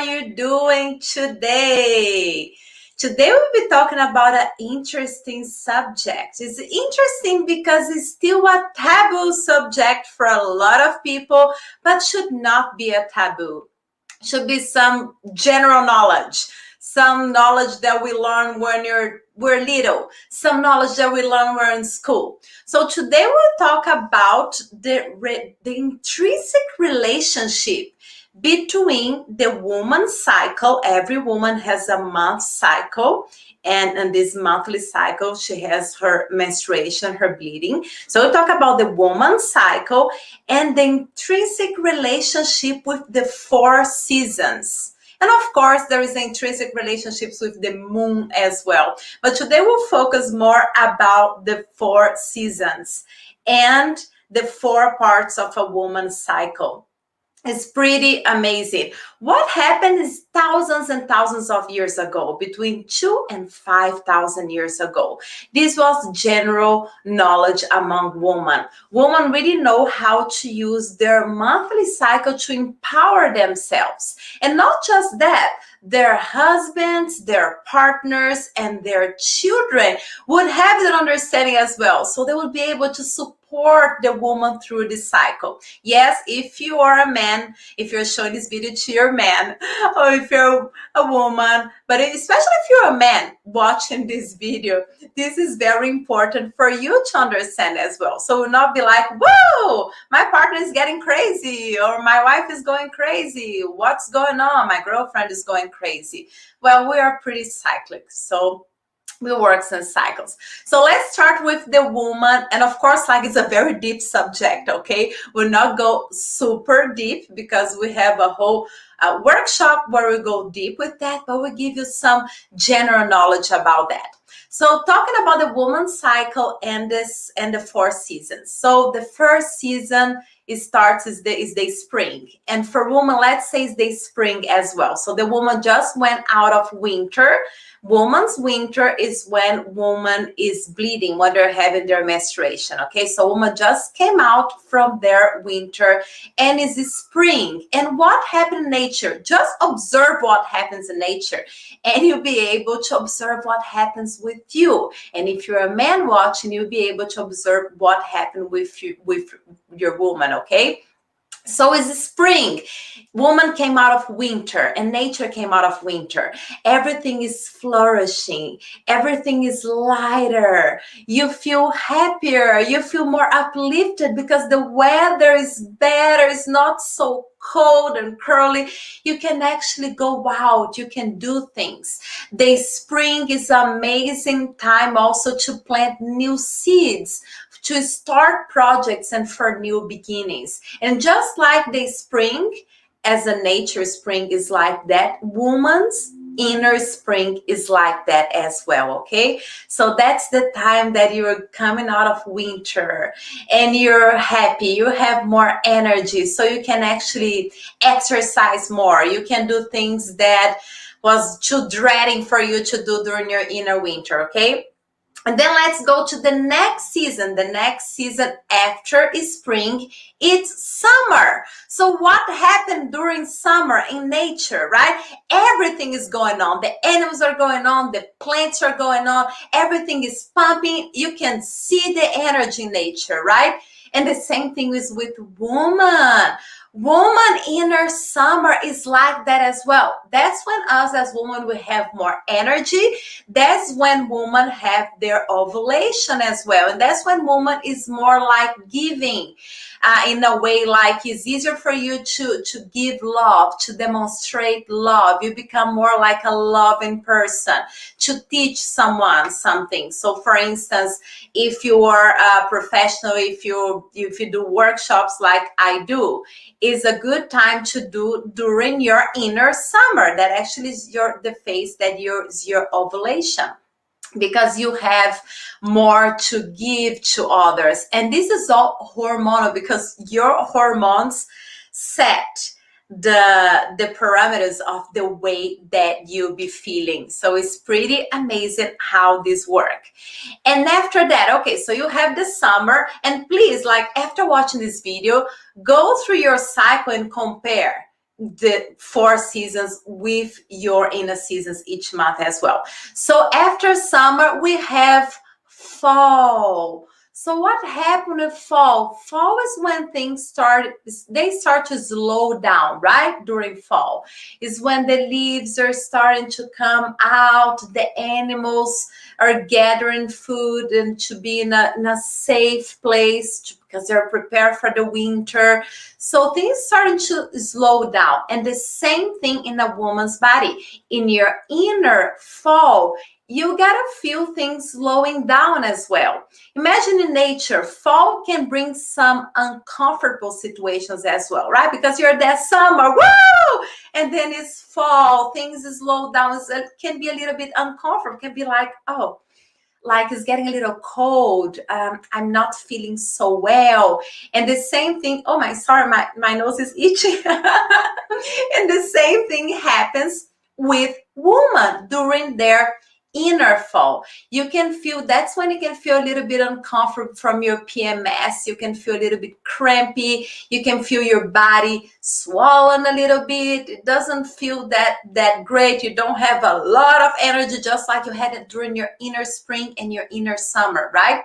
you doing today? Today we'll be talking about an interesting subject. It's interesting because it's still a taboo subject for a lot of people, but should not be a taboo. Should be some general knowledge, some knowledge that we learn when we're little, some knowledge that we learn when we're in school. So today we'll talk about the intrinsic relationship between the woman's cycle. Every woman has a month cycle, and in this monthly cycle she has her menstruation, her bleeding. So we'll talk about the woman's cycle and the intrinsic relationship with the 4 seasons. And of course, there is intrinsic relationships with the moon as well. But today we'll focus more about the 4 seasons and the 4 parts of a woman's cycle. It's pretty amazing. What happened is thousands and thousands of years ago, between 2 and 5,000 years ago. This was general knowledge among women. Women really know how to use their monthly cycle to empower themselves. And not just that, their husbands, their partners, and their children would have that understanding as well. So they would be able to support the woman through the cycle. Yes, if you are a man, if you're showing this video to your man, or if you're a woman, but especially if you're a man watching this video, this is very important for you to understand as well. So will not be like, whoa, my partner is getting crazy, or my wife is going crazy. What's going on? My girlfriend is going crazy. Well, we are pretty cyclic, so we work in cycles. So let's start with the woman. And of course, like, it's a very deep subject, okay? We'll not go super deep because we have a whole workshop where we go deep with that, but we'll give you some general knowledge about that. So talking about the woman's cycle and the 4 seasons. So the first season is the spring. And for women, let's say it's the spring as well. So the woman just went out of winter. Woman's winter is when woman is bleeding, when they're having their menstruation, okay? So woman just came out from their winter and it's spring. And what happened in nature? Just observe what happens in nature and you'll be able to observe what happens with you. And if you're a man watching, you'll be able to observe what happened with your woman, okay? So it's spring. Woman came out of winter and nature came out of winter. Everything is flourishing. Everything is lighter. You feel happier. You feel more uplifted because the weather is better. It's not so cold and curly. You can actually go out. You can do things. The spring is an amazing time also to plant new seeds, to start projects and for new beginnings. And just like the spring, as a nature spring is like that, woman's inner spring is like that as well, okay? So that's the time that you're coming out of winter and you're happy, you have more energy, so you can actually exercise more. You can do things that was too dreading for you to do during your inner winter, okay? And then let's go to the next season. The next season after spring, it's summer. So what happened during summer in nature, right? Everything is going on. The animals are going on. The plants are going on. Everything is pumping. You can see the energy in nature, right? And the same thing is with woman. Woman inner summer is like that as well. That's when us as women will have more energy. That's when women have their ovulation as well. And that's when woman is more like giving. In a way, like it's easier for you to give love, to demonstrate love. You become more like a loving person, to teach someone something. So for instance, if you are a professional, if you do workshops like I do, is a good time to do during your inner summer. That actually is the phase that is your ovulation, because you have more to give to others. And this is all hormonal because your hormones set the parameters of the way that you'll be feeling. So it's pretty amazing how this works. And after that, okay, so you have the summer, and please, like, after watching this video, go through your cycle and compare. the 4 seasons with your inner seasons each month as well. So after summer, we have fall. So what happened with fall? Fall is when they start to slow down, right? During fall is when the leaves are starting to come out, the animals are gathering food and to be in a safe place because they're prepared for the winter. So things starting to slow down. And the same thing in a woman's body. In your inner fall, you gotta feel things slowing down as well. Imagine in nature, fall can bring some uncomfortable situations as well, right? Because you're that summer, woo! And then it's fall, things slow down. It can be a little bit uncomfortable. It can be like, oh, like it's getting a little cold. I'm not feeling so well. And the same thing, oh sorry, my nose is itchy. And the same thing happens with women during their inner fall. You can feel, that's when you can feel a little bit uncomfortable from your PMS. You can feel a little bit crampy. You can feel your body swollen a little bit. It doesn't feel that great. You don't have a lot of energy, just like you had it during your inner spring and your inner summer, right?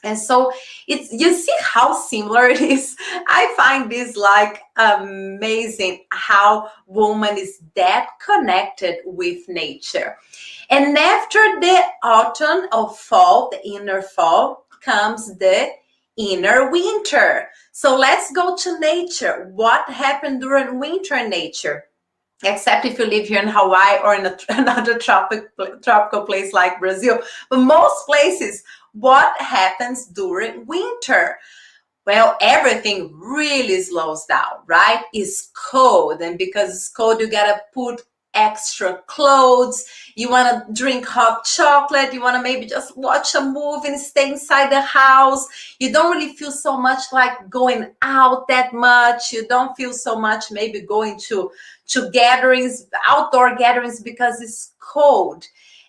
And so you see how similar it is. I find this like amazing how woman is that connected with nature. And after the autumn or fall, the inner fall, comes the inner winter. So let's go to nature. What happened during winter in nature? Except if you live here in Hawaii or in another tropical place like Brazil. But most places, what happens during winter? Well, everything really slows down, right? It's cold, and because it's cold, you gotta put extra clothes. You want to drink hot chocolate. You want to maybe just watch a movie and stay inside the house. You don't really feel so much like going out that much. You don't feel so much maybe going to gatherings, outdoor gatherings, because it's cold.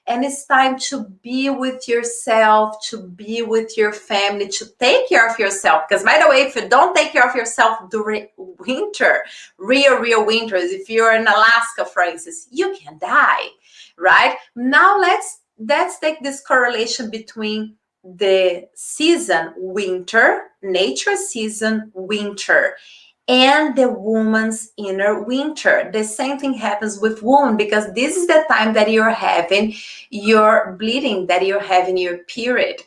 And it's time to be with yourself, to be with your family, to take care of yourself. Because by the way, if you don't take care of yourself during winter, real winters, if you're in Alaska, for instance, you can die, right? Now let's take this correlation between the season winter, nature season winter, and the woman's inner winter. The same thing happens with women, because this is the time that you're having your bleeding, that you're having your period.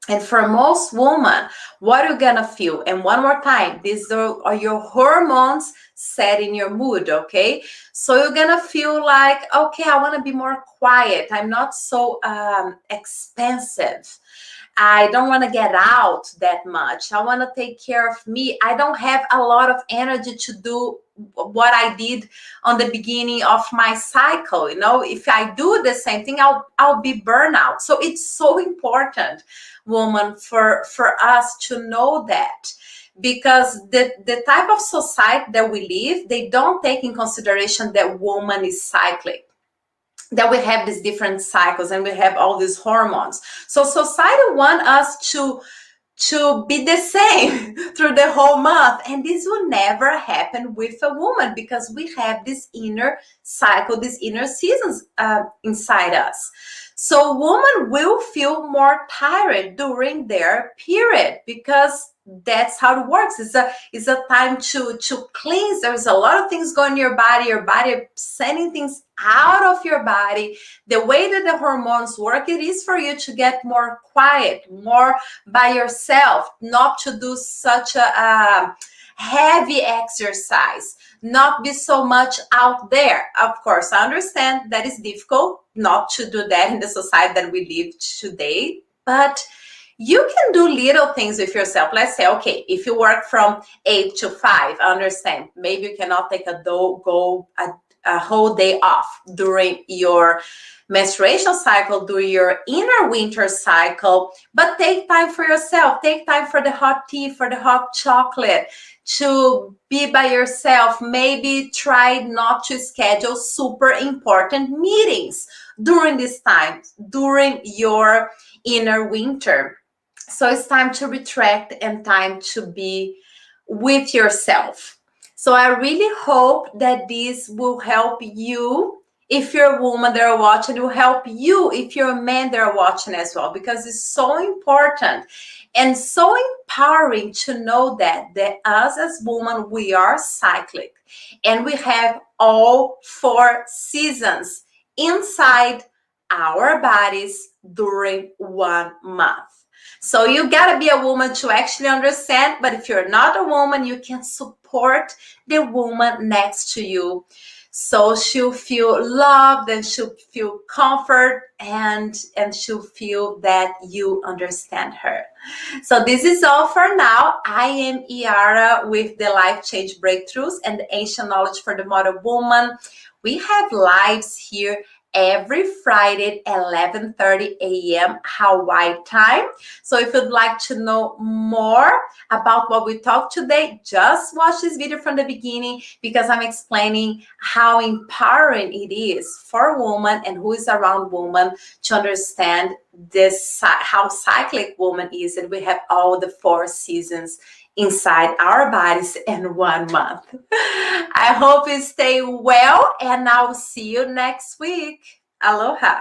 And for most women, what are you gonna feel? And one more time, these are your hormones setting your mood, okay? So you're gonna feel like, okay, I wanna be more quiet. I'm not so expensive. I don't want to get out that much. I want to take care of me. I don't have a lot of energy to do what I did on the beginning of my cycle. You know, if I do the same thing, I'll be burnout. So it's so important, woman, for us to know that, because the type of society that we live, they don't take in consideration that woman is cyclic, that we have these different cycles and we have all these hormones. So society want us to be the same through the whole month, and this will never happen with a woman, because we have this inner cycle, these inner seasons inside us. So women will feel more tired during their period, because that's how it works. It's a time to cleanse. There's a lot of things going in your body sending things out of your body. The way that the hormones work, it is for you to get more quiet, more by yourself, not to do such a heavy exercise, not be so much out there. Of course, I understand that it's difficult not to do that in the society that we live today, but you can do little things with yourself. Let's say, okay, if you work from 8 to 5, I understand. Maybe you cannot take a whole day off during your menstruation cycle, during your inner winter cycle, but take time for yourself. Take time for the hot tea, for the hot chocolate, to be by yourself. Maybe try not to schedule super important meetings during this time, during your inner winter. So it's time to retract and time to be with yourself. So I really hope that this will help you. If you're a woman that are watching, it will help you if you're a man that are watching as well, because it's so important and so empowering to know that us as women, we are cyclic and we have all 4 seasons inside our bodies during 1 month. So you gotta be a woman to actually understand, but if you're not a woman, you can support the woman next to you. So she'll feel loved and she'll feel comfort and she'll feel that you understand her. So this is all for now. I am Iara with the Life Change Breakthroughs and the Ancient Knowledge for the Modern Woman. We have lives here every Friday at 11:30 a.m. Hawaii time. So if you'd like to know more about what we talked today, just watch this video from the beginning, because I'm explaining how empowering it is for women and who is around women to understand this, how cyclic woman is, and we have all the 4 seasons inside our bodies in 1 month. I hope you stay well, and I'll see you next week. Aloha.